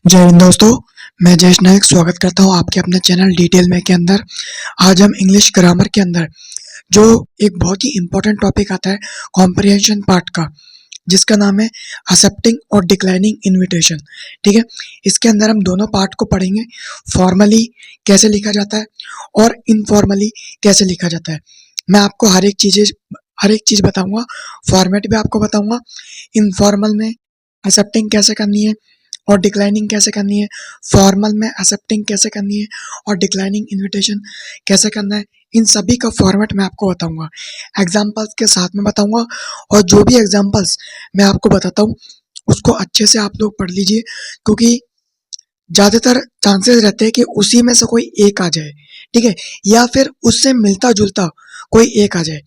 जय हिंद दोस्तों। मैं जयेश नायक स्वागत करता हूं आपके अपने चैनल डिटेल में के अंदर। आज हम इंग्लिश ग्रामर के अंदर जो एक बहुत ही इम्पोर्टेंट टॉपिक आता है कॉम्प्रिहेंशन पार्ट का, जिसका नाम है एक्सेप्टिंग और डिक्लाइनिंग इनविटेशन। ठीक है, इसके अंदर हम दोनों पार्ट को पढ़ेंगे। फॉर्मली कैसे लिखा जाता है और इनफॉर्मली कैसे लिखा जाता है। मैं आपको हर एक चीज़ बताऊंगा, फॉर्मेट भी आपको बताऊंगा। इनफॉर्मल में एक्सेप्टिंग कैसे करनी है और डिक्लाइनिंग कैसे करनी है, फॉर्मल में एक्सेप्टिंग कैसे करनी है और डिक्लाइनिंग इनविटेशन कैसे करना है, इन सभी का फॉर्मेट मैं आपको बताऊंगा, एग्जाम्पल्स के साथ में बताऊंगा। और जो भी एग्जाम्पल्स मैं आपको बताता हूँ उसको अच्छे से आप लोग पढ़ लीजिए, क्योंकि ज़्यादातर चांसेस रहते हैं कि उसी में से कोई एक आ जाए, ठीक है, या फिर उससे मिलता जुलता कोई एक आ जाए।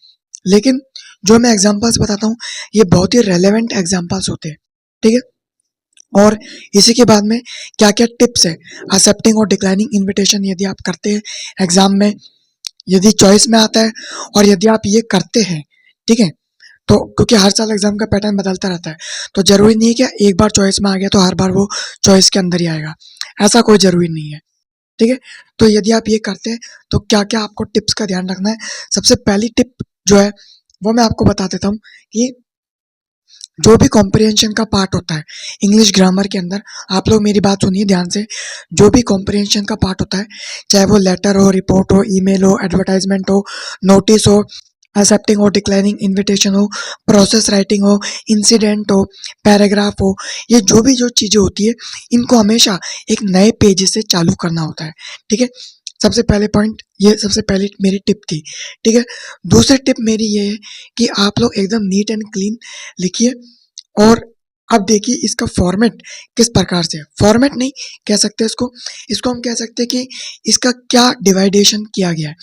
लेकिन जो मैं एग्जाम्पल्स बताता हूँ ये बहुत ही रेलेवेंट एग्जाम्पल्स होते हैं, ठीक है। और इसी के बाद में क्या-क्या टिप्स है एक्सेप्टिंग और डिक्लाइनिंग इनविटेशन यदि आप करते हैं एग्जाम में, यदि चॉइस में आता है और यदि आप ये करते हैं, ठीक है, तो क्योंकि हर साल एग्जाम का पैटर्न बदलता रहता है, तो जरूरी नहीं है कि एक बार चॉइस में आ गया तो हर बार वो चॉइस के अंदर ही आएगा, ऐसा कोई जरूरी नहीं है, ठीक है। तो यदि आप ये करते हैं तो क्या क्या आपको टिप्स का ध्यान रखना है। सबसे पहली टिप जो है वो मैं आपको बता देता हूँ कि जो भी कॉम्प्रिहेंशन का पार्ट होता है इंग्लिश ग्रामर के अंदर, आप लोग मेरी बात सुनिए ध्यान से। जो भी कॉम्प्रिहेंशन का पार्ट होता है, चाहे वो लेटर हो, रिपोर्ट हो, ईमेल हो, एडवर्टाइजमेंट हो, नोटिस हो, एक्सेप्टिंग और डिक्लाइनिंग इनविटेशन हो, प्रोसेस राइटिंग हो, इंसिडेंट हो, पैराग्राफ हो, ये जो चीज़ें होती है इनको हमेशा एक नए पेज से चालू करना होता है, ठीक है। सबसे पहले पॉइंट ये, सबसे पहली मेरी टिप थी, ठीक है। दूसरी टिप मेरी ये है कि आप लोग एकदम नीट एंड क्लीन लिखिए। और अब देखिए इसका फॉर्मेट किस प्रकार से है, फॉर्मेट नहीं कह सकते इसको, इसको हम कह सकते हैं कि इसका क्या डिवाइडेशन किया गया है।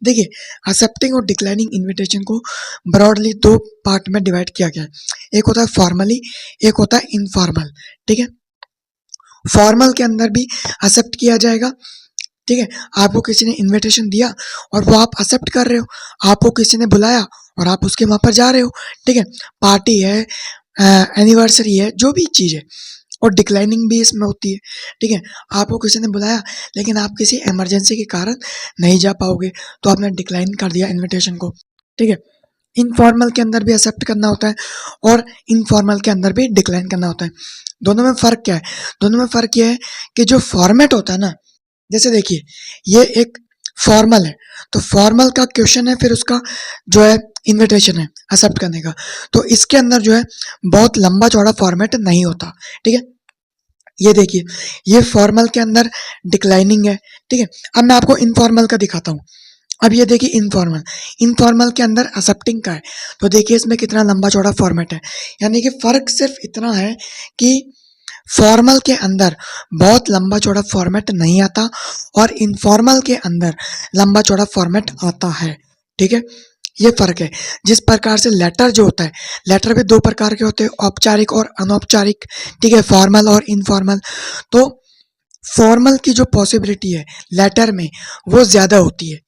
देखिए, एक्सेप्टिंग और डिक्लाइनिंग इनविटेशन को ब्रॉडली दो पार्ट में डिवाइड किया गया है। एक होता है फॉर्मली, एक होता है इनफॉर्मल, ठीक है। फॉर्मल के अंदर भी एक्सेप्ट किया जाएगा, ठीक है। आपको किसी ने इनविटेशन दिया और वो आप एक्सेप्ट कर रहे हो, आपको किसी ने बुलाया और आप उसके वहाँ पर जा रहे हो, ठीक है। पार्टी है, एनिवर्सरी है, जो भी चीज़ है। और डिक्लाइनिंग भी इसमें होती है, ठीक है। आपको किसी ने बुलाया लेकिन आप किसी इमरजेंसी के कारण नहीं जा पाओगे तो आपने डिक्लाइन कर दिया इनविटेशन को, ठीक है। इनफॉर्मल के अंदर भी एक्सेप्ट करना होता है और इनफॉर्मल के अंदर भी डिक्लाइन करना होता है। दोनों में फ़र्क क्या है? दोनों में फ़र्क ये है कि जो फॉर्मेट होता है ना, जैसे देखिए ये एक फॉर्मल है, तो फॉर्मल का क्वेश्चन है, फिर उसका जो है इनविटेशन है एक्सेप्ट करने का, तो इसके अंदर जो है बहुत लंबा चौड़ा फॉर्मेट नहीं होता, ठीक है। ये देखिए, ये फॉर्मल के अंदर डिक्लाइनिंग है, ठीक है। अब मैं आपको इनफॉर्मल का दिखाता हूँ। अब ये देखिए इनफॉर्मल, इनफॉर्मल के अंदर एक्सेप्टिंग का है, तो देखिए इसमें कितना लंबा चौड़ा फॉर्मेट है। यानी कि फ़र्क सिर्फ इतना है कि फॉर्मल के अंदर बहुत लंबा चौड़ा फॉर्मेट नहीं आता और इनफॉर्मल के अंदर लंबा चौड़ा फॉर्मेट आता है, ठीक है। ये फ़र्क है। जिस प्रकार से लेटर जो होता है, लेटर भी दो प्रकार के होते हैं, औपचारिक और अनौपचारिक, ठीक है, फॉर्मल और इनफॉर्मल। तो फॉर्मल की जो पॉसिबिलिटी है लेटर में वो ज़्यादा होती है,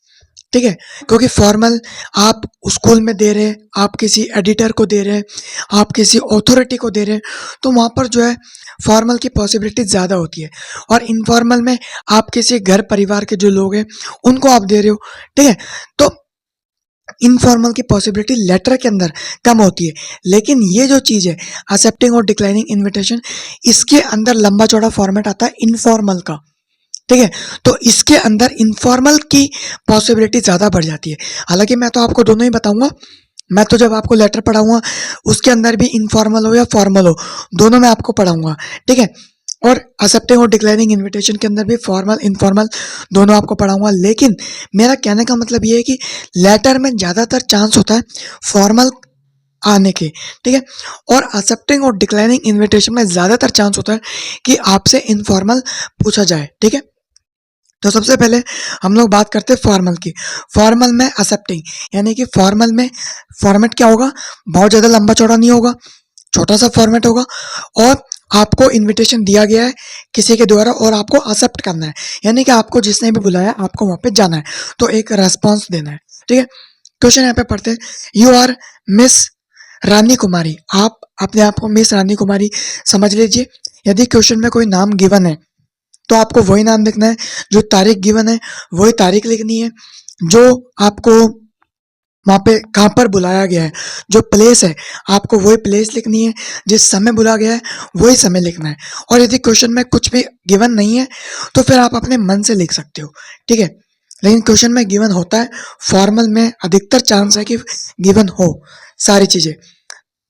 ठीक है, क्योंकि फॉर्मल आप स्कूल में दे रहे हैं, आप किसी एडिटर को दे रहे हैं, आप किसी अथॉरिटी को दे रहे हैं, तो वहाँ पर जो है फॉर्मल की पॉसिबिलिटी ज़्यादा होती है। और इनफॉर्मल में आप किसी घर परिवार के जो लोग हैं उनको आप दे रहे हो, ठीक है। तो इनफॉर्मल की पॉसिबिलिटी लेटर के अंदर कम होती है, लेकिन ये जो चीज़ है एक्सेप्टिंग और डिक्लाइनिंग इनविटेशन, इसके अंदर लंबा चौड़ा फॉर्मेट आता है इनफॉर्मल का, ठीक है। तो इसके अंदर इनफॉर्मल की पॉसिबिलिटी ज़्यादा बढ़ जाती है। हालांकि मैं तो आपको दोनों ही बताऊंगा, मैं तो जब आपको लेटर पढ़ाऊंगा उसके अंदर भी इनफॉर्मल हो या फॉर्मल हो, दोनों मैं आपको पढ़ाऊंगा, ठीक है। और एक्सेप्टिंग और डिक्लाइनिंग इनविटेशन के अंदर भी फॉर्मल इनफॉर्मल दोनों आपको पढ़ाऊंगा। लेकिन मेरा कहने का मतलब ये है कि लेटर में ज़्यादातर चांस होता है फॉर्मल आने के, ठीक है। और एक्सेप्टिंग और डिक्लाइनिंग इनविटेशन में ज़्यादातर चांस होता है कि आपसे इनफॉर्मल पूछा जाए, ठीक है। तो सबसे पहले हम लोग बात करते हैं फॉर्मल की। फॉर्मल में एक्सेप्टिंग, यानी कि फॉर्मल में फॉर्मेट क्या होगा, बहुत ज़्यादा लंबा चौड़ा नहीं होगा, छोटा सा फॉर्मेट होगा और आपको इनविटेशन दिया गया है किसी के द्वारा और आपको एक्सेप्ट करना है, यानी कि आपको जिसने भी बुलाया आपको वहाँ पे जाना है, तो एक रेस्पॉन्स देना है, ठीक है। क्वेश्चन यहाँ पे पढ़ते हैं, you are miss Rani Kumari, आप अपने आप को मिस रानी कुमारी समझ लीजिए। यदि क्वेश्चन में कोई नाम गिवन है तो आपको वही नाम लिखना है, जो तारीख गिवन है वही तारीख लिखनी है, जो आपको वहाँ पे कहाँ पर बुलाया गया है, जो प्लेस है आपको वही प्लेस लिखनी है, जिस समय बुलाया गया है वही समय लिखना है। और यदि क्वेश्चन में कुछ भी गिवन नहीं है तो फिर आप अपने मन से लिख सकते हो, ठीक है। लेकिन क्वेश्चन में गिवन होता है, फॉर्मल में अधिकतर चांस है कि गिवन हो सारी चीजें,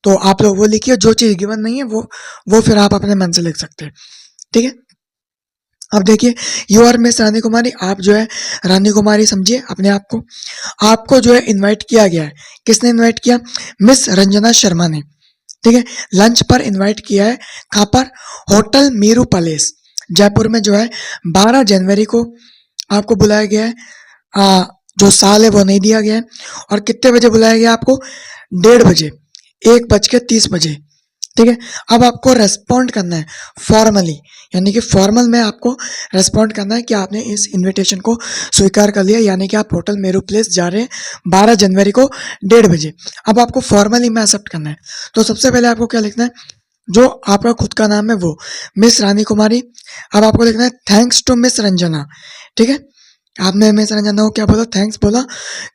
तो आप लोग वो लिखिए। जो चीज गिवन नहीं है वो फिर आप अपने मन से लिख सकते हैं, ठीक है। अब देखिए, you are miss Rani Kumari, आप जो है रानी कुमारी समझिए अपने आप को। आपको जो है इनवाइट किया गया है, किसने इनवाइट किया? मिस रंजना शर्मा ने, ठीक है। लंच पर इनवाइट किया है, कहाँ पर? होटल मीरू पैलेस जयपुर में जो है 12 जनवरी को आपको बुलाया गया है। जो साल है वो नहीं दिया गया है। और कितने बजे बुलाया गया आपको? 1:30 बजे, 1:30 ठीक है। अब आपको रेस्पॉन्ड करना है फॉर्मली, यानी कि फॉर्मल में आपको रेस्पॉन्ड करना है कि आपने इस इनविटेशन को स्वीकार कर लिया, यानी कि आप होटल मेरू प्लेस जा रहे हैं 12 जनवरी को 1:30 बजे। अब आपको फॉर्मली में एक्सेप्ट करना है, तो सबसे पहले आपको क्या लिखना है? जो आपका खुद का नाम है वो, मिस रानी कुमारी। अब आपको लिखना है थैंक्स टू मिस रंजना, ठीक है। आपने मिस रंजना को क्या बोला? थैंक्स बोला।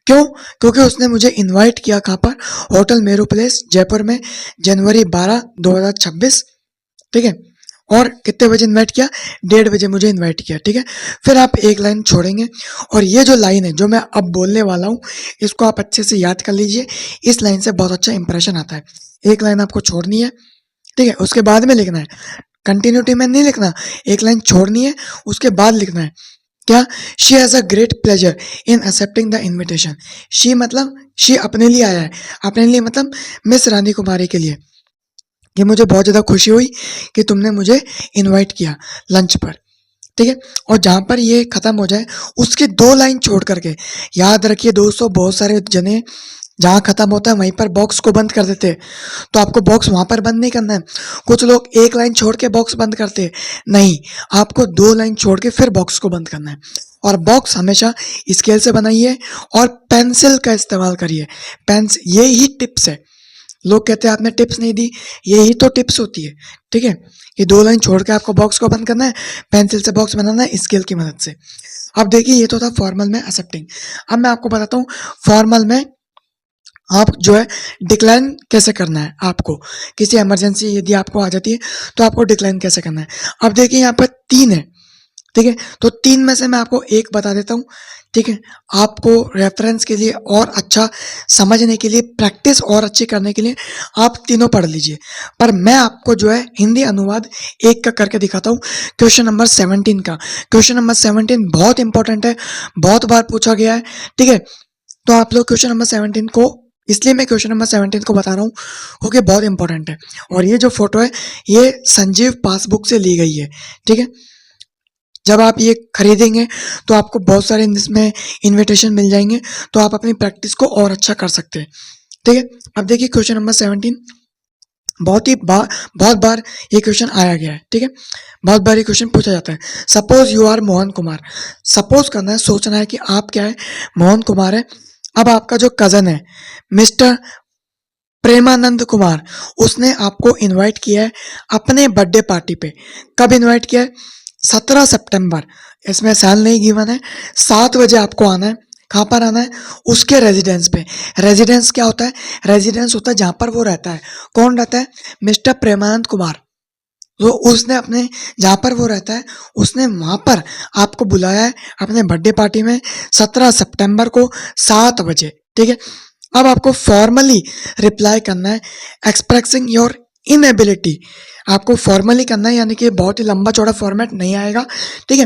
क्यों? क्योंकि उसने मुझे इनवाइट किया, कहाँ पर? होटल मेरू प्लेस जयपुर में, जनवरी 12, 2026, ठीक है। और कितने बजे इनवाइट किया? 1:30 बजे मुझे इनवाइट किया, ठीक है। फिर आप एक लाइन छोड़ेंगे, और ये जो लाइन है जो मैं अब बोलने वाला हूँ इसको आप अच्छे से याद कर लीजिए। इस लाइन से बहुत अच्छा इंप्रेशन आता है। एक लाइन आपको छोड़नी है, ठीक है, उसके बाद में लिखना है। कंटिन्यूटी में नहीं लिखना, एक लाइन छोड़नी है, उसके बाद लिखना है क्या? She has a great pleasure in accepting the invitation. She मतलब शी अपने लिए आया है, अपने लिए मतलब मिस रानी कुमारी के लिए, कि मुझे बहुत ज़्यादा खुशी हुई कि तुमने मुझे इनवाइट किया लंच पर, ठीक है। और जहाँ पर ये खत्म हो जाए उसके 2 लाइन छोड़ करके, याद रखिए दोस्तों, बहुत सारे जने जहाँ खत्म होता है वहीं पर बॉक्स को बंद कर देते हैं, तो आपको बॉक्स वहाँ पर बंद नहीं करना है। कुछ लोग एक लाइन छोड़ के बॉक्स बंद करते हैं, नहीं, आपको 2 लाइन छोड़ के फिर बॉक्स को बंद करना है। और बॉक्स हमेशा स्केल से बनाइए और पेंसिल का इस्तेमाल करिए। पेंस ये ही टिप्स है। लोग कहते हैं आपने टिप्स नहीं दी, यही तो टिप्स होती है, ठीक है। ये 2 लाइन छोड़ के आपको बॉक्स को बंद करना है, पेंसिल से बॉक्स बनाना है स्केल की मदद से। अब देखिए, ये तो था फॉर्मल में एक्सेप्टिंग। अब मैं आपको बताता हूँ फॉर्मल में आप जो है डिक्लाइन कैसे करना है। आपको किसी इमरजेंसी यदि आपको आ जाती है तो आपको डिक्लाइन कैसे करना है। अब देखिए, यहाँ पर 3 है, ठीक है, तो 3 में से मैं आपको एक बता देता हूँ, ठीक है। आपको रेफरेंस के लिए और अच्छा समझने के लिए, प्रैक्टिस और अच्छी करने के लिए आप तीनों पढ़ लीजिए, पर मैं आपको जो है हिंदी अनुवाद एक का करके दिखाता हूँ। क्वेश्चन नंबर 17 का, क्वेश्चन नंबर 17 बहुत इंपॉर्टेंट है, बहुत बार पूछा गया है, ठीक है। तो आप लोग क्वेश्चन नंबर 17 को, इसलिए मैं क्वेश्चन नंबर 17 को बता रहा हूँ क्योंकि बहुत इंपॉर्टेंट है। और ये जो फोटो है ये संजीव पासबुक से ली गई है, ठीक है। जब आप ये खरीदेंगे तो आपको बहुत सारे इसमें इन्विटेशन मिल जाएंगे, तो आप अपनी प्रैक्टिस को और अच्छा कर सकते हैं, ठीक है। अब देखिए क्वेश्चन नंबर 17, बहुत बार ये क्वेश्चन आया गया है, ठीक है। बहुत बार ये क्वेश्चन पूछा जाता है। Suppose you are Mohan Kumar, suppose करना है, सोचना है कि आप क्या है, मोहन कुमार है। अब आपका जो कजन है मिस्टर प्रेमानंद कुमार, उसने आपको इनवाइट किया है अपने बर्थडे पार्टी पे। कब इनवाइट किया है? 17 सितंबर। इसमें साल नहीं गिवन है। 7 बजे आपको आना है। कहाँ पर आना है? उसके रेजिडेंस पे। रेजिडेंस क्या होता है? रेजिडेंस होता है जहाँ पर वो रहता है। कौन रहता है? मिस्टर प्रेमानंद कुमार। तो उसने अपने जहाँ पर वो रहता है उसने वहाँ पर आपको बुलाया है अपने बर्थडे पार्टी में 17 सितंबर को 7 बजे, ठीक है। अब आपको फॉर्मली रिप्लाई करना है एक्सप्रेसिंग योर इनएबिलिटी। आपको फॉर्मली करना है, यानी कि बहुत ही लंबा चौड़ा फॉर्मेट नहीं आएगा, ठीक है।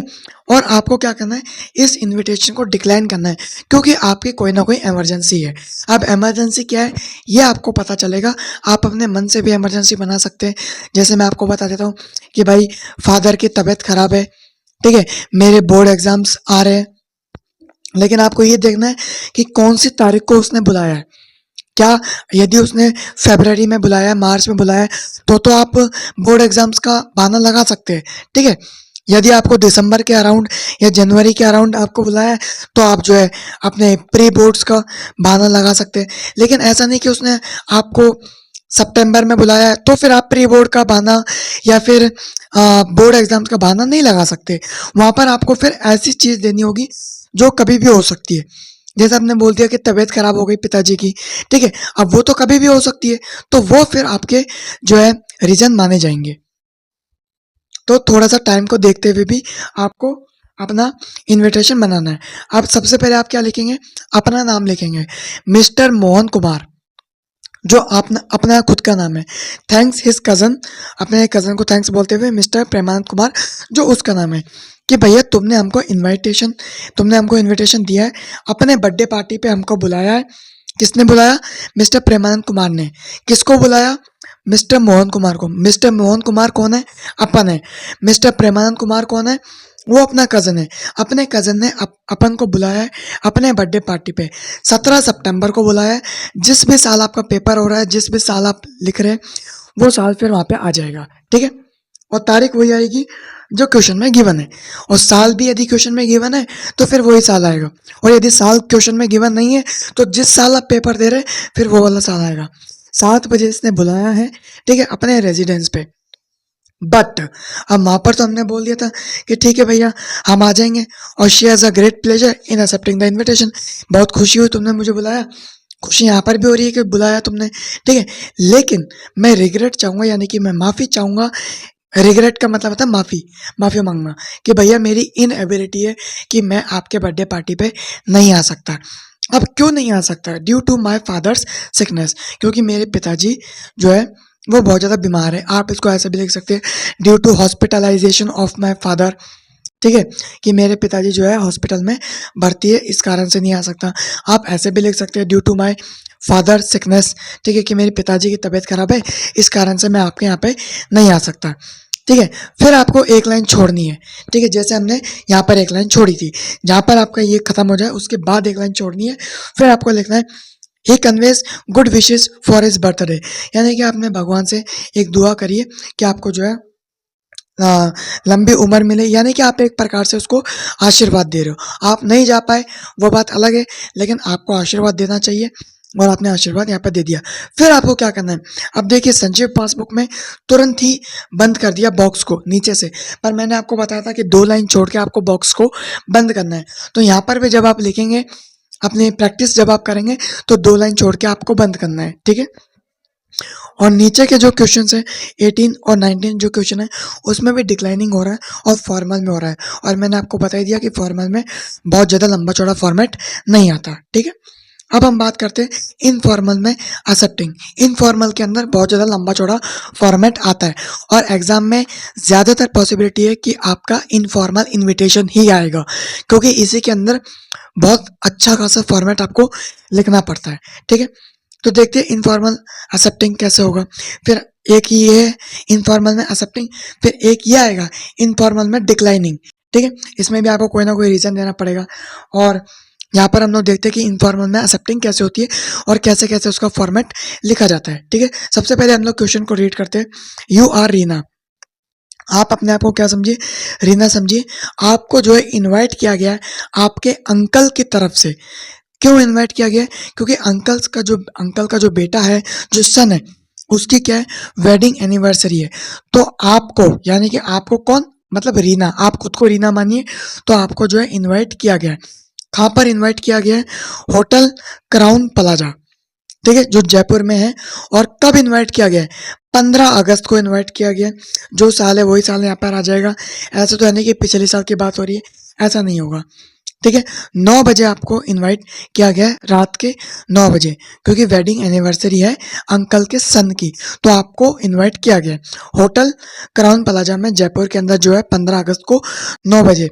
और आपको क्या करना है? इस इनविटेशन को डिक्लाइन करना है, क्योंकि आपकी कोई ना कोई इमरजेंसी है। अब इमरजेंसी क्या है ये आपको पता चलेगा। आप अपने मन से भी इमरजेंसी बना सकते हैं। जैसे मैं आपको बता देता हूँ कि भाई फादर की तबीयत खराब है, ठीक है, मेरे बोर्ड एग्जाम्स आ रहे हैं, लेकिन आपको ये देखना है कि कौन सी तारीख को उसने बुलाया है। क्या यदि उसने फरवरी में बुलाया है, मार्च में बुलाया है, तो आप बोर्ड एग्जाम्स का बहाना लगा सकते हैं, ठीक है। यदि आपको दिसंबर के अराउंड या जनवरी के अराउंड आपको बुलाया है तो आप जो है अपने प्री बोर्ड्स का बहाना लगा सकते हैं। लेकिन ऐसा नहीं कि उसने आपको सितंबर में बुलाया है, तो फिर आप प्री बोर्ड का बहाना या फिर बोर्ड एग्जाम का बहाना नहीं लगा सकते। वहां पर आपको फिर ऐसी चीज देनी होगी जो कभी भी हो सकती है। जैसे आपने बोल दिया कि तबीयत खराब हो गई पिताजी की, ठीक है, अब वो तो कभी भी हो सकती है, तो वो फिर आपके जो है रीजन माने जाएंगे। तो थोड़ा सा टाइम को देखते हुए भी आपको अपना इनविटेशन बनाना है। अब सबसे पहले आप क्या लिखेंगे, अपना नाम लिखेंगे, मिस्टर मोहन कुमार, जो अपना अपना खुद का नाम है। थैंक्स हिज कज़न, अपने कज़न को थैंक्स बोलते हुए मिस्टर प्रेमानंद कुमार, जो उसका नाम है, कि भैया तुमने हमको इनविटेशन दिया है, अपने बर्थडे पार्टी पे हमको बुलाया है। किसने बुलाया? मिस्टर प्रेमानंद कुमार ने। किसको बुलाया? मिस्टर मोहन कुमार को। मिस्टर मोहन कुमार कौन है? अपन है। मिस्टर प्रेमानंद कुमार कौन है? वो अपना कज़न है। अपने कज़न ने अपन को बुलाया है अपने बर्थडे पार्टी पे। 17 सितंबर को बुलाया है। जिस भी साल आपका पेपर हो रहा है, जिस भी साल आप लिख रहे हैं, वो साल फिर वहाँ पे आ जाएगा, ठीक है? और तारीख वही आएगी जो क्वेश्चन में गिवन है, और साल भी यदि क्वेश्चन में गिवन है तो फिर वही साल आएगा, और यदि साल क्वेश्चन में गिवन नहीं है तो जिस साल आप पेपर दे रहे हैं फिर वो वाला साल आएगा। 7 बजे इसने बुलाया है, ठीक है, अपने रेजिडेंस पे। बट अब वहां पर तो हमने बोल दिया था कि ठीक है भैया हम आ जाएंगे, और she has a great pleasure in accepting the invitation. बहुत खुशी हुई तुमने मुझे बुलाया, खुशी यहाँ पर भी हो रही है कि बुलाया तुमने, ठीक है, लेकिन मैं रिग्रेट चाहूंगा, यानी कि मैं माफ़ी चाहूंगा। रिग्रेट का मतलब होता है माफ़ी, माफ़ी मांगना, कि भैया मेरी इनएबिलिटी है कि मैं आपके बर्थडे पार्टी पे नहीं आ सकता। अब क्यों नहीं आ सकता? Due to my father's sickness, क्योंकि मेरे पिताजी जो है वो बहुत ज़्यादा बीमार है। आप इसको ऐसे भी लिख सकते हैं, due to hospitalisation of my father, ठीक है, कि मेरे पिताजी जो है हॉस्पिटल में भर्ती है, इस कारण से नहीं आ सकता। आप ऐसे भी लिख सकते हैं, due to my father sickness, ठीक है, कि मेरे पिताजी की तबीयत खराब है, इस कारण से मैं आपके यहाँ पे नहीं आ सकता, ठीक है। फिर आपको एक लाइन छोड़नी है, ठीक है, जैसे हमने यहाँ पर एक लाइन छोड़ी थी, जहाँ पर आपका ये खत्म हो जाए उसके बाद एक लाइन छोड़नी है। फिर आपको लिखना है, he conveys good wishes for his birthday, यानी कि आपने भगवान से एक दुआ करिए कि आपको जो है लंबी उम्र मिले, यानी कि आप एक प्रकार से उसको आशीर्वाद दे रहे हो। आप नहीं जा पाए वो बात अलग है, लेकिन आपको आशीर्वाद देना चाहिए, और आपने आशीर्वाद यहाँ पर दे दिया। फिर आपको क्या करना है, अब देखिए संजीव पासबुक में तुरंत ही बंद कर दिया बॉक्स को नीचे से, पर मैंने आपको बताया था कि 2 लाइन छोड़ के आपको बॉक्स को बंद करना है। तो यहाँ पर भी जब आप लिखेंगे, अपनी प्रैक्टिस जब आप करेंगे, तो 2 लाइन छोड़ के आपको बंद करना है, ठीक है। और नीचे के जो क्वेश्चन है 18 और 19 जो क्वेश्चन है, उसमें भी डिक्लाइनिंग हो रहा है और फॉर्मल में हो रहा है, और मैंने आपको बता ही दिया कि फॉर्मल में बहुत ज़्यादा लंबा चौड़ा फॉर्मेट नहीं आता, ठीक है। अब हम बात करते हैं इनफॉर्मल में एक्सेप्टिंग। इनफॉर्मल के अंदर बहुत ज़्यादा लंबा चौड़ा फॉर्मेट आता है, और एग्जाम में ज़्यादातर पॉसिबिलिटी है कि आपका इनफॉर्मल इनविटेशन ही आएगा, क्योंकि इसी के अंदर बहुत अच्छा खासा फॉर्मेट आपको लिखना पड़ता है, ठीक है। तो देखते हैं इनफॉर्मल एक्सेप्टिंग कैसे होगा। फिर एक ये है इनफॉर्मल में एक्सेप्टिंग, फिर एक ये आएगा इनफॉर्मल में डिक्लाइनिंग, ठीक है। इसमें भी आपको कोई ना कोई रीज़न देना पड़ेगा, और यहाँ पर हम लोग देखते हैं कि इनफॉर्मल में एक्सेप्टिंग कैसे होती है और कैसे कैसे उसका फॉर्मेट लिखा जाता है, ठीक है। सबसे पहले हम लोग क्वेश्चन को रीड करते हैं। यू आर रीना, आप अपने आप को क्या समझिए? रीना समझिए। आपको जो है इनवाइट किया गया है आपके अंकल की तरफ से। क्यों इनवाइट किया गया है? क्योंकि अंकल का जो बेटा है, जो सन है, उसकी क्या है, वेडिंग एनिवर्सरी है। तो आपको, यानी कि आपको कौन, मतलब रीना, आप खुद को रीना मानिए, तो आपको जो है इनवाइट किया गया है। कहाँ पर इनवाइट किया गया है? होटल क्राउन प्लाजा, ठीक है, जो जयपुर में है। और कब इनवाइट किया गया है? 15 अगस्त को इनवाइट किया गया है। जो साल है वही साल यहाँ पर आ जाएगा। ऐसा तो है नहीं कि पिछले साल की बात हो रही है, ऐसा नहीं होगा, ठीक है। 9 बजे आपको इनवाइट किया गया है, रात के 9 बजे, क्योंकि वेडिंग एनिवर्सरी है अंकल के सन की, तो आपको इनवाइट किया गया है होटल क्राउन प्लाजा में जयपुर के अंदर, जो है 15 अगस्त को 9 बजे।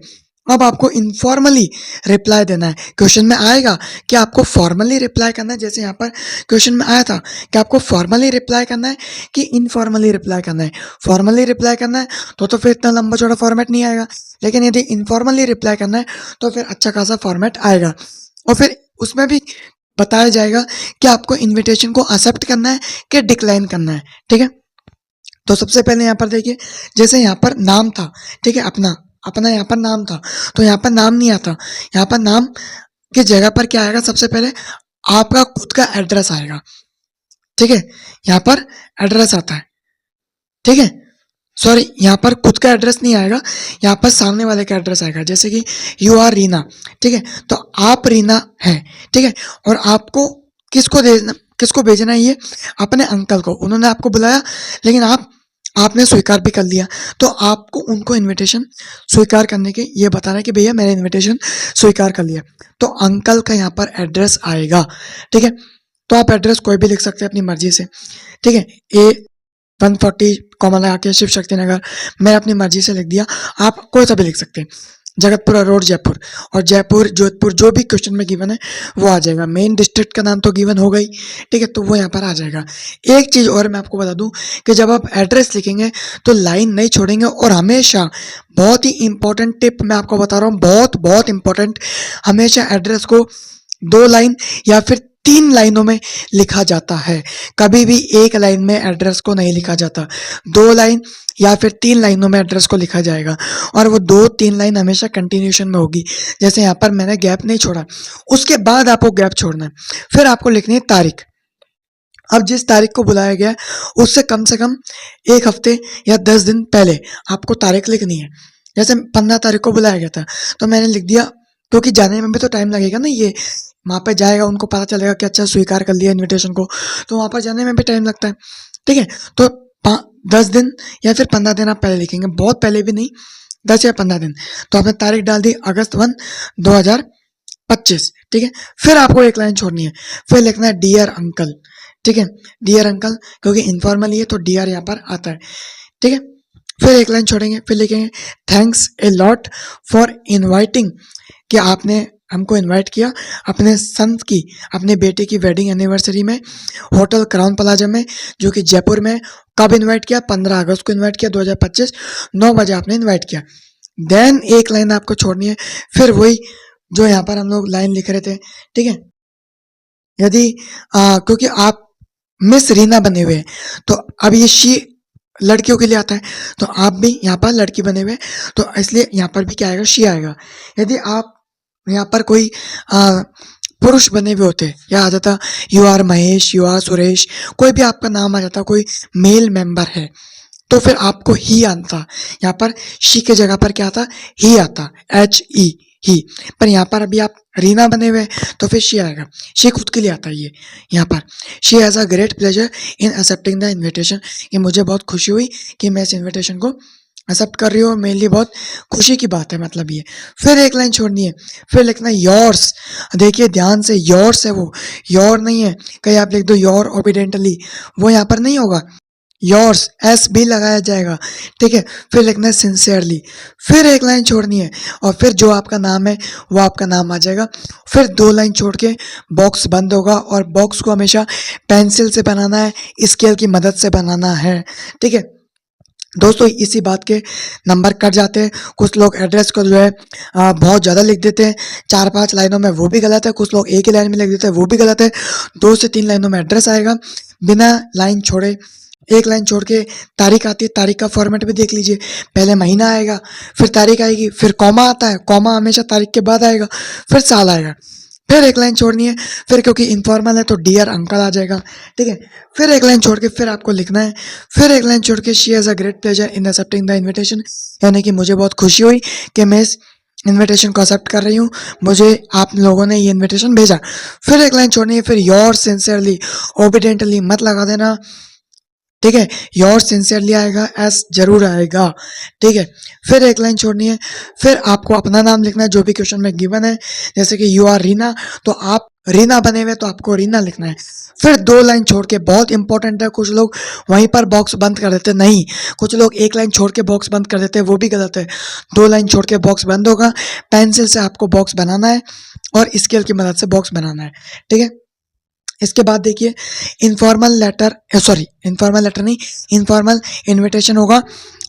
अब आपको इनफॉर्मली रिप्लाई देना है। क्वेश्चन में आएगा कि आपको फॉर्मली रिप्लाई करना है, जैसे यहाँ पर क्वेश्चन में आया था कि आपको फॉर्मली रिप्लाई करना है कि इनफॉर्मली रिप्लाई करना है। फॉर्मली रिप्लाई करना है तो फिर इतना लंबा चौड़ा फॉर्मेट नहीं आएगा, लेकिन यदि इनफॉर्मली रिप्लाई करना है तो फिर अच्छा खासा फॉर्मेट आएगा, और फिर उसमें भी बताया जाएगा कि आपको इन्विटेशन को एक्सेप्ट करना है कि डिक्लाइन करना है, ठीक है। तो सबसे पहले यहाँ पर देखिए, जैसे यहाँ पर नाम था, ठीक है, अपना अपना यहाँ पर नाम था, तो यहाँ पर नाम नहीं आता। यहाँ पर नाम की जगह पर क्या आएगा? सबसे पहले आपका खुद का एड्रेस आएगा, ठीक है, यहाँ पर एड्रेस आता है, ठीक है। सॉरी, यहाँ पर खुद का एड्रेस नहीं आएगा, यहाँ पर सामने वाले का एड्रेस आएगा। जैसे कि यू आर रीना, ठीक है, तो आप रीना है, ठीक है, और आपको किसको भेजना है, ये अपने अंकल को। उन्होंने आपको बुलाया, लेकिन आपने स्वीकार भी कर लिया, तो आपको उनको इनविटेशन स्वीकार करने के ये बताना है कि भैया मैंने इनविटेशन स्वीकार कर लिया। तो अंकल का यहाँ पर एड्रेस आएगा, ठीक है। तो आप एड्रेस कोई भी लिख सकते हैं अपनी मर्जी से, ठीक है। 140 कॉमा लगा के शिव शक्ति नगर, मैं अपनी मर्जी से लिख दिया। आप कोई सा भी लिख सकते हैं, जगतपुरा रोड जयपुर, और जयपुर जोधपुर जो भी क्वेश्चन में गिवन है वो आ जाएगा। मेन डिस्ट्रिक्ट का नाम तो गिवन हो गई, ठीक है, तो वो यहाँ पर आ जाएगा। एक चीज़ और मैं आपको बता दूं कि जब आप एड्रेस लिखेंगे तो लाइन नहीं छोड़ेंगे, और हमेशा, बहुत ही इंपॉर्टेंट टिप मैं आपको बता रहा हूँ, बहुत बहुत इंपॉर्टेंट, हमेशा एड्रेस को 2 लाइन या फिर 3 लाइनों में लिखा जाता है। कभी भी एक लाइन में एड्रेस को नहीं लिखा जाता, 2 लाइन या फिर 3 लाइनों में एड्रेस को लिखा जाएगा, और वो 2-3 लाइन हमेशा कंटिन्यूशन में होगी। जैसे यहाँ पर मैंने गैप नहीं छोड़ा, उसके बाद आपको गैप छोड़ना है, फिर आपको लिखनी है तारीख। अब जिस तारीख को बुलाया गया है उससे कम से कम 1 हफ्ते या 10 दिन पहले आपको तारीख लिखनी है। जैसे 15 तारीख को बुलाया गया था, तो मैंने लिख दिया, क्योंकि जाने में भी तो टाइम लगेगा ना, ये वहाँ पे जाएगा, उनको पता चलेगा कि अच्छा स्वीकार कर लिया इनविटेशन को, तो वहाँ पर जाने में भी टाइम लगता है, ठीक है। तो 10 दिन या फिर 15 दिन आप पहले लिखेंगे, बहुत पहले भी नहीं, 10 या 15 दिन। तो आपने तारीख डाल दी अगस्त 1, 2025, ठीक है। फिर आपको एक लाइन छोड़नी है, फिर लिखना है डियर अंकल, ठीक है, डियर अंकल, क्योंकि इनफॉर्मल ही है तो डियर यहाँ पर आता है, ठीक है। फिर एक लाइन छोड़ेंगे, फिर लिखेंगे thanks a lot for inviting, कि आपने हमको इनवाइट किया अपने सन की, अपने बेटे की वेडिंग एनिवर्सरी में, होटल क्राउन प्लाजा में, जो कि जयपुर में। कब इनवाइट किया? 15 अगस्त को इनवाइट किया 2025, 9 बजे आपने इनवाइट किया। देन एक लाइन आपको छोड़नी है, फिर वही जो यहाँ पर हम लोग लाइन लिख रहे थे, ठीक है। यदि क्योंकि आप मिस रीना बने हुए हैं, तो अब ये शी लड़कियों के लिए आता है, तो आप भी यहाँ पर लड़की बने हुए हैं, तो इसलिए यहाँ पर भी क्या आएगा? शी आएगा। यदि आप यहाँ पर कोई पुरुष बने हुए होते, या आ जाता you are Mahesh, you are Suresh, कोई भी आपका नाम आ जाता, कोई मेल मेंबर है, तो फिर आपको ही आता। यहाँ पर शी के जगह पर क्या आता? ही आता, HE, ही। पर यहाँ पर अभी आप रीना बने हुए तो फिर शी आएगा, शी खुद के लिए आता है। ये यहाँ पर she has a great pleasure in accepting the invitation, कि मुझे बहुत खुशी हुई कि मैं इस इन्विटेशन को एक्सेप्ट कर रही हूँ, मेरे लिए बहुत खुशी की बात है, मतलब ये। फिर एक लाइन छोड़नी है, फिर लिखना है योर्स। देखिए ध्यान से, योर्स है वो, योर नहीं है। कहीं आप लिख दो योर ओबिडेंटली, वो यहाँ पर नहीं होगा, योर्स, एस भी लगाया जाएगा, ठीक है। फिर लिखना है सिंसियरली, फिर एक लाइन छोड़नी है, और फिर जो आपका नाम है वो आपका नाम आ जाएगा। फिर 2 लाइन छोड़ के बॉक्स बंद होगा, और बॉक्स को हमेशा पेंसिल से बनाना है, स्केल की मदद से बनाना है, ठीक है। दोस्तों इसी बात के नंबर कट जाते हैं। कुछ लोग एड्रेस को जो है बहुत ज़्यादा लिख देते हैं, 4-5 लाइनों में, वो भी गलत है। कुछ लोग एक ही लाइन में लिख देते हैं, वो भी गलत है। 2 से 3 लाइनों में एड्रेस आएगा, बिना लाइन छोड़े। एक लाइन छोड़ के तारीख आती है, तारीख का फॉर्मेट भी देख लीजिए, पहले महीना आएगा, फिर तारीख आएगी, फिर कॉमा आता है, कॉमा हमेशा तारीख के बाद आएगा, फिर साल आएगा। फिर एक लाइन छोड़नी है, फिर क्योंकि इनफॉर्मल है तो डियर अंकल आ जाएगा, ठीक है। फिर एक लाइन छोड़ के फिर आपको लिखना है, फिर एक लाइन छोड़ के she has a great pleasure in accepting the invitation, यानी कि मुझे बहुत खुशी हुई कि मैं इस इन्विटेशन को एक्सेप्ट कर रही हूँ, मुझे आप लोगों ने ये इन्विटेशन भेजा। फिर एक लाइन छोड़नी है, फिर योर सिंसियरली, ओबिडेंटली मत लगा देना, ठीक है, योर सिंसियरली आएगा, एस जरूर आएगा, ठीक है। फिर एक लाइन छोड़नी है, फिर आपको अपना नाम लिखना है जो भी क्वेश्चन में गिवन है। जैसे कि यू आर रीना, तो आप रीना बने हुए तो आपको रीना लिखना है। फिर 2 लाइन छोड़ के, बहुत इंपॉर्टेंट है, कुछ लोग वहीं पर बॉक्स बंद कर देते, नहीं, कुछ लोग एक लाइन छोड़ के बॉक्स बंद कर देते हैं, वो भी गलत है। 2 लाइन छोड़ के बॉक्स बंद होगा, पेंसिल से आपको बॉक्स बनाना है और स्केल की मदद से बॉक्स बनाना है, ठीक है। इसके बाद देखिए informal letter, sorry informal letter नहीं, इनफॉर्मल इनविटेशन होगा,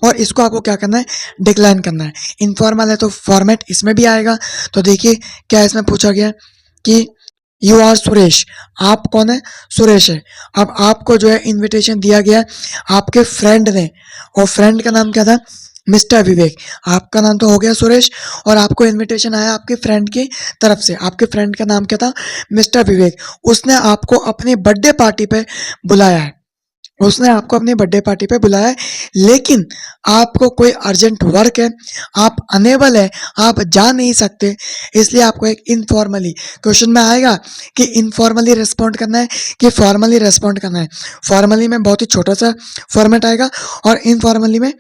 और इसको आपको क्या करना है? डिक्लाइन करना है। इनफॉर्मल है तो फॉर्मेट इसमें भी आएगा। तो देखिए क्या इसमें पूछा गया कि यू आर सुरेश, आप कौन है? सुरेश है। अब आपको जो है इनविटेशन दिया गया है आपके फ्रेंड ने, और फ्रेंड का नाम क्या था? मिस्टर विवेक, आपका नाम तो हो गया सुरेश और आपको इनविटेशन आया आपके फ्रेंड की तरफ से। आपके फ्रेंड का नाम क्या था? मिस्टर विवेक। उसने आपको अपनी बर्थडे पार्टी पे बुलाया है। उसने आपको अपनी बर्थडे पार्टी पे बुलाया है, लेकिन आपको कोई अर्जेंट वर्क है, आप अनेबल है, आप जा नहीं सकते, इसलिए आपको एक इनफॉर्मली क्वेश्चन में आएगा कि इनफॉर्मली रिस्पॉन्ड करना है कि फॉर्मली रिस्पॉन्ड करना है। फॉर्मली में बहुत ही छोटा सा फॉर्मेट आएगा और इनफॉर्मली में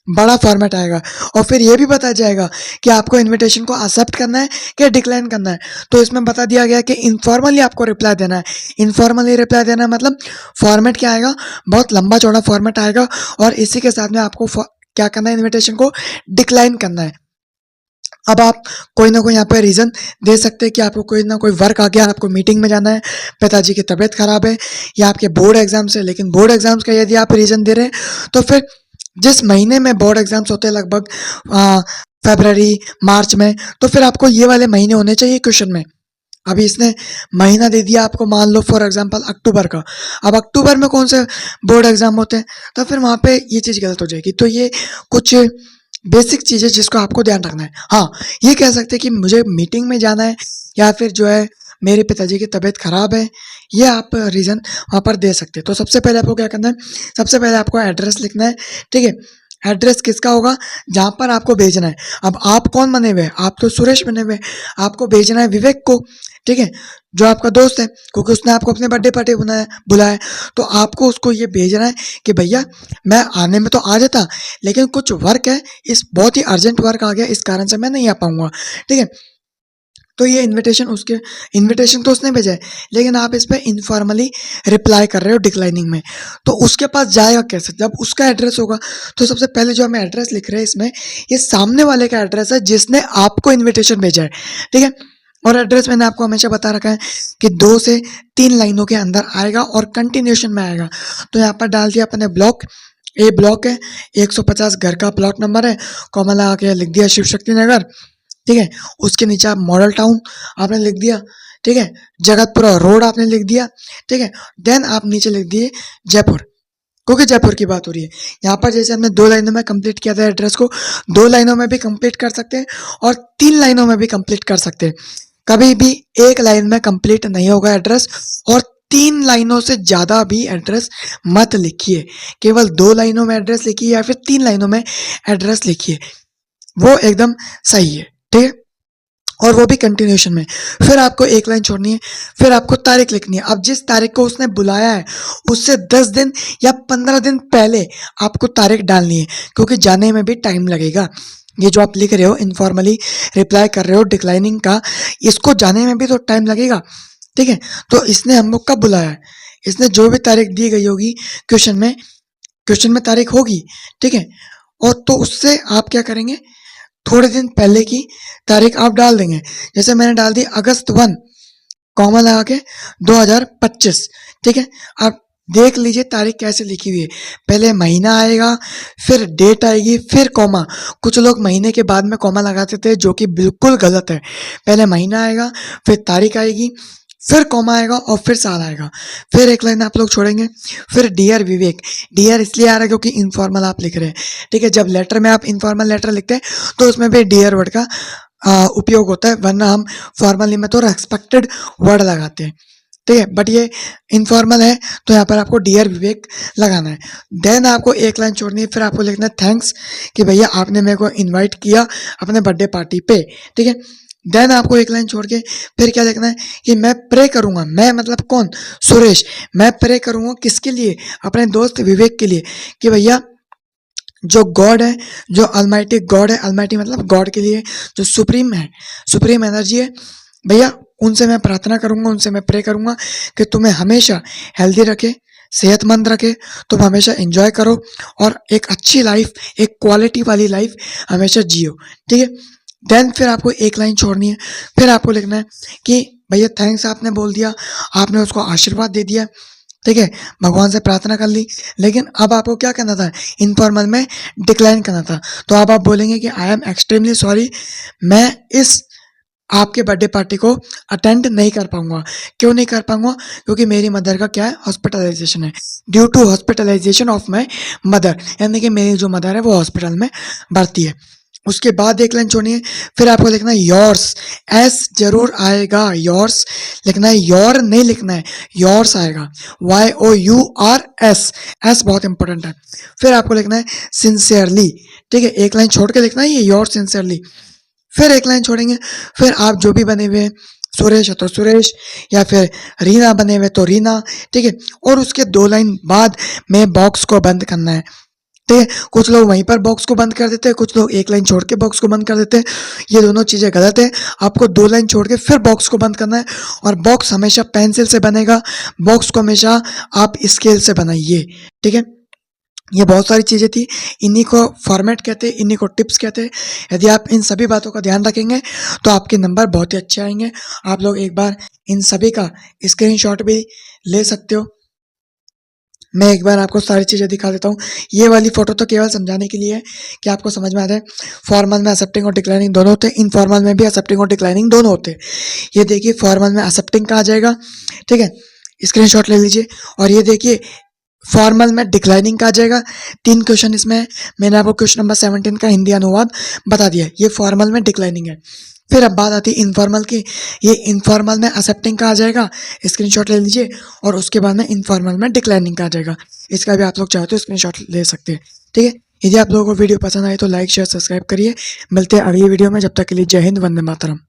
बड़ा फॉर्मेट आएगा और फिर ये भी बताया जाएगा कि आपको इनविटेशन को एक्सेप्ट करना है कि डिक्लाइन करना है। तो इसमें बता दिया गया कि इनफॉर्मली आपको रिप्लाई देना है। इनफॉर्मली रिप्लाई देना मतलब फॉर्मेट क्या आएगा, बहुत लंबा चौड़ा फॉर्मेट आएगा और इसी के साथ में आपको क्या करना है, इनविटेशन को डिक्लाइन करना है। अब आप कोई ना कोई यहाँ पे रीज़न दे सकते हैं कि आपको कोई ना कोई वर्क आ गया, आपको मीटिंग में जाना है, पिताजी की तबीयत खराब है या आपके बोर्ड एग्जाम्स है। लेकिन बोर्ड एग्जाम्स का यदि आप रीज़न दे रहे हैं तो फिर जिस महीने में बोर्ड एग्जाम्स होते हैं लगभग फरवरी मार्च में, तो फिर आपको ये वाले महीने होने चाहिए क्वेश्चन में। अभी इसने महीना दे दिया आपको, मान लो फॉर एग्जांपल अक्टूबर का। अब अक्टूबर में कौन से बोर्ड एग्जाम होते हैं, तो फिर वहाँ पे ये चीज़ गलत हो जाएगी। तो ये कुछ बेसिक चीज़ें जिसको आपको ध्यान रखना है। हाँ, ये कह सकते हैं कि मुझे मीटिंग में जाना है या फिर जो है मेरे पिताजी की तबीयत खराब है, ये आप रीज़न वहाँ पर दे सकते हैं। तो सबसे पहले आपको क्या करना है, सबसे पहले आपको एड्रेस लिखना है, ठीक है। एड्रेस किसका होगा, जहाँ पर आपको भेजना है। अब आप कौन बने हुए हैं, आप तो सुरेश बने हुए हैं, आपको भेजना है विवेक को, ठीक है, जो आपका दोस्त है, क्योंकि उसने आपको अपने बर्थडे पार्टी बुलाया है। तो आपको उसको ये भेजना है कि भैया मैं आने में तो आ जाता, लेकिन कुछ वर्क है, इस बहुत ही अर्जेंट वर्क आ गया, इस कारण से मैं नहीं आ पाऊंगा, ठीक है। तो ये इनविटेशन तो उसने भेजा है, लेकिन आप इस पर इनफॉर्मली रिप्लाई कर रहे हो डिक्लाइनिंग में। तो उसके पास जाएगा कैसे, जब उसका एड्रेस होगा। तो सबसे पहले जो हमें एड्रेस लिख रहे हैं इसमें, ये सामने वाले का एड्रेस है जिसने आपको इनविटेशन भेजा है, ठीक है। और एड्रेस मैंने आपको हमेशा बता रखा है कि 2 से 3 लाइनों के अंदर आएगा और कंटिन्यूशन में आएगा। तो यहाँ पर डाल दिया अपने ब्लॉक, ए ब्लॉक है, 150 घर का प्लॉट नंबर है, कॉमा लगा के लिख दिया शिव शक्ति नगर, ठीक है। उसके नीचे आप मॉडल टाउन आपने लिख दिया, ठीक है। जगतपुरा रोड आपने लिख दिया, ठीक है। देन आप नीचे लिख दिए जयपुर, क्योंकि जयपुर की बात हो रही है। यहाँ पर जैसे हमने 2 लाइनों में कंप्लीट किया था एड्रेस को, 2 लाइनों में भी कंप्लीट कर सकते हैं और 3 लाइनों में भी कंप्लीट कर सकते हैं। कभी भी 1 लाइन में कंप्लीट नहीं होगा एड्रेस, और 3 लाइनों से ज़्यादा भी एड्रेस मत लिखिए। केवल 2 लाइनों में एड्रेस लिखिए या फिर 3 लाइनों में एड्रेस लिखिए, वो एकदम सही है, ठीक है। और वो भी कंटिन्यूशन में। फिर आपको 1 लाइन छोड़नी है, फिर आपको तारीख लिखनी है। अब जिस तारीख को उसने बुलाया है उससे 10 दिन या 15 दिन पहले आपको तारीख डालनी है, क्योंकि जाने में भी टाइम लगेगा। ये जो आप लिख रहे हो इनफॉर्मली रिप्लाई कर रहे हो डिक्लाइनिंग का, इसको जाने में भी तो टाइम लगेगा, ठीक है। तो इसने हम लोग कब बुलाया है, इसने जो भी तारीख दी गई होगी क्वेश्चन में तारीख होगी, ठीक है। और तो उससे आप क्या करेंगे, थोड़े दिन पहले की तारीख आप डाल देंगे। जैसे मैंने डाल दी अगस्त 1 कॉमा लगा के 2025, ठीक है। आप देख लीजिए तारीख कैसे लिखी हुई है, पहले महीना आएगा, फिर डेट आएगी, फिर कॉमा। कुछ लोग महीने के बाद में कॉमा लगाते थे, जो कि बिल्कुल गलत है। पहले महीना आएगा, फिर तारीख आएगी, फिर कॉमा आएगा और फिर साल आएगा, फिर 1 लाइन आप लोग छोड़ेंगे। फिर डियर विवेक, डियर इसलिए आ रहा है क्योंकि इनफॉर्मल आप लिख रहे हैं, ठीक है। जब लेटर में आप इनफॉर्मल लेटर लिखते हैं तो उसमें भी डियर वर्ड का उपयोग होता है, वरना हम फॉर्मली में तो रेस्पेक्टेड वर्ड लगाते हैं, ठीक है। बट ये इनफॉर्मल है तो यहाँ पर आपको डियर विवेक लगाना है। देन आपको 1 लाइन छोड़नी है, फिर आपको लिखना है थैंक्स कि भैया आपने मेरे को इनवाइट किया अपने बर्थडे पार्टी पे, ठीक है। देन आपको 1 लाइन छोड़ के फिर क्या लिखना है कि मैं प्रे करूंगा, मैं मतलब कौन, सुरेश, मैं प्रे करूंगा किसके लिए, अपने दोस्त विवेक के लिए, कि भैया जो गॉड है, जो अलमाइटी गॉड है, अलमाइटी मतलब गॉड के लिए, जो सुप्रीम है, सुप्रीम एनर्जी है भैया, उनसे मैं प्रार्थना करूंगा, उनसे मैं प्रे करूंगा कि तुम्हें हमेशा हेल्दी रखे, सेहतमंद रखे, तुम हमेशा एंजॉय करो और एक अच्छी लाइफ, एक क्वालिटी वाली लाइफ हमेशा जियो, ठीक है। देन फिर आपको 1 लाइन छोड़नी है, फिर आपको लिखना है कि भैया थैंक्स आपने बोल दिया, आपने उसको आशीर्वाद दे दिया, ठीक है, भगवान से प्रार्थना कर ली, लेकिन अब आपको क्या करना था, इनफॉर्मल में डिक्लाइन करना था। तो अब आप बोलेंगे कि आई एम एक्सट्रीमली सॉरी, मैं इस आपके बर्थडे पार्टी को अटेंड नहीं कर पाऊंगा। क्यों नहीं कर पाऊंगा? क्योंकि मेरी मदर का क्या है, हॉस्पिटलाइजेशन है। Due to hospitalisation of my mother, यानी कि मेरी जो मदर है वो हॉस्पिटल में भर्ती है। उसके बाद एक लाइन छोड़नी है, फिर आपको लिखना है योर्स। एस जरूर आएगा, योर्स लिखना है, योर नहीं लिखना है, योर्स आएगा, YOURS, एस बहुत इंपॉर्टेंट है। फिर आपको लिखना है सिंसियरली, ठीक है, एक लाइन छोड़ के लिखना है ये योर सिंसियरली। फिर एक लाइन छोड़ेंगे, फिर आप जो भी बने हुए हैं, सुरेश है तो सुरेश, या फिर रीना बने हुए तो रीना, ठीक है। और उसके 2 लाइन बाद में बॉक्स को बंद करना है, ठीक है। कुछ लोग वहीं पर बॉक्स को बंद कर देते हैं, कुछ लोग एक लाइन छोड़ के बॉक्स को बंद कर देते हैं। ये दोनों चीज़ें गलत है। आपको 2 लाइन छोड़ के फिर बॉक्स को बंद करना है, और बॉक्स हमेशा पेंसिल से बनेगा, बॉक्स को हमेशा आप स्केल से बनाइए, ठीक है। ये बहुत सारी चीज़ें थी, इन्हीं को फॉर्मेट कहते हैं, इन्हीं को टिप्स कहते हैं। यदि आप इन सभी बातों का ध्यान रखेंगे तो आपके नंबर बहुत ही अच्छे आएंगे। आप लोग एक बार इन सभी का स्क्रीनशॉट भी ले सकते हो। मैं एक बार आपको सारी चीज़ें दिखा देता हूँ। ये वाली फ़ोटो तो केवल समझाने के लिए है कि आपको समझ में आ जाए। फॉर्मल में एक्सेप्टिंग और डिक्लाइनिंग दोनों होते हैं, इनफॉर्मल में भी एक्सेप्टिंग और डिक्लाइनिंग दोनों होते हैं। ये देखिए फॉर्मल में एक्सेप्टिंग का आ जाएगा, ठीक है, स्क्रीनशॉट ले लीजिए। और ये देखिए फॉर्मल में डिक्लाइनिंग का आ जाएगा। 3 क्वेश्चन इसमें है, मैंने आपको क्वेश्चन नंबर 17 का हिंदी अनुवाद बता दिया है। ये फॉर्मल में डिक्लाइनिंग है। फिर अब बात आती है इनफॉर्मल की। ये इनफॉर्मल में एक्सेप्टिंग का आ जाएगा, स्क्रीनशॉट ले लीजिए, और उसके बाद में इनफॉर्मल में डिक्लाइनिंग का आ जाएगा। इसका भी आप लोग चाहो तो स्क्रीनशॉट ले सकते हैं, ठीक है। यदि आप लोगों को वीडियो पसंद आए तो लाइक शेयर सब्सक्राइब करिए। मिलते हैं अगली वीडियो में, जब तक के लिए जय हिंद, वंदे मातरम।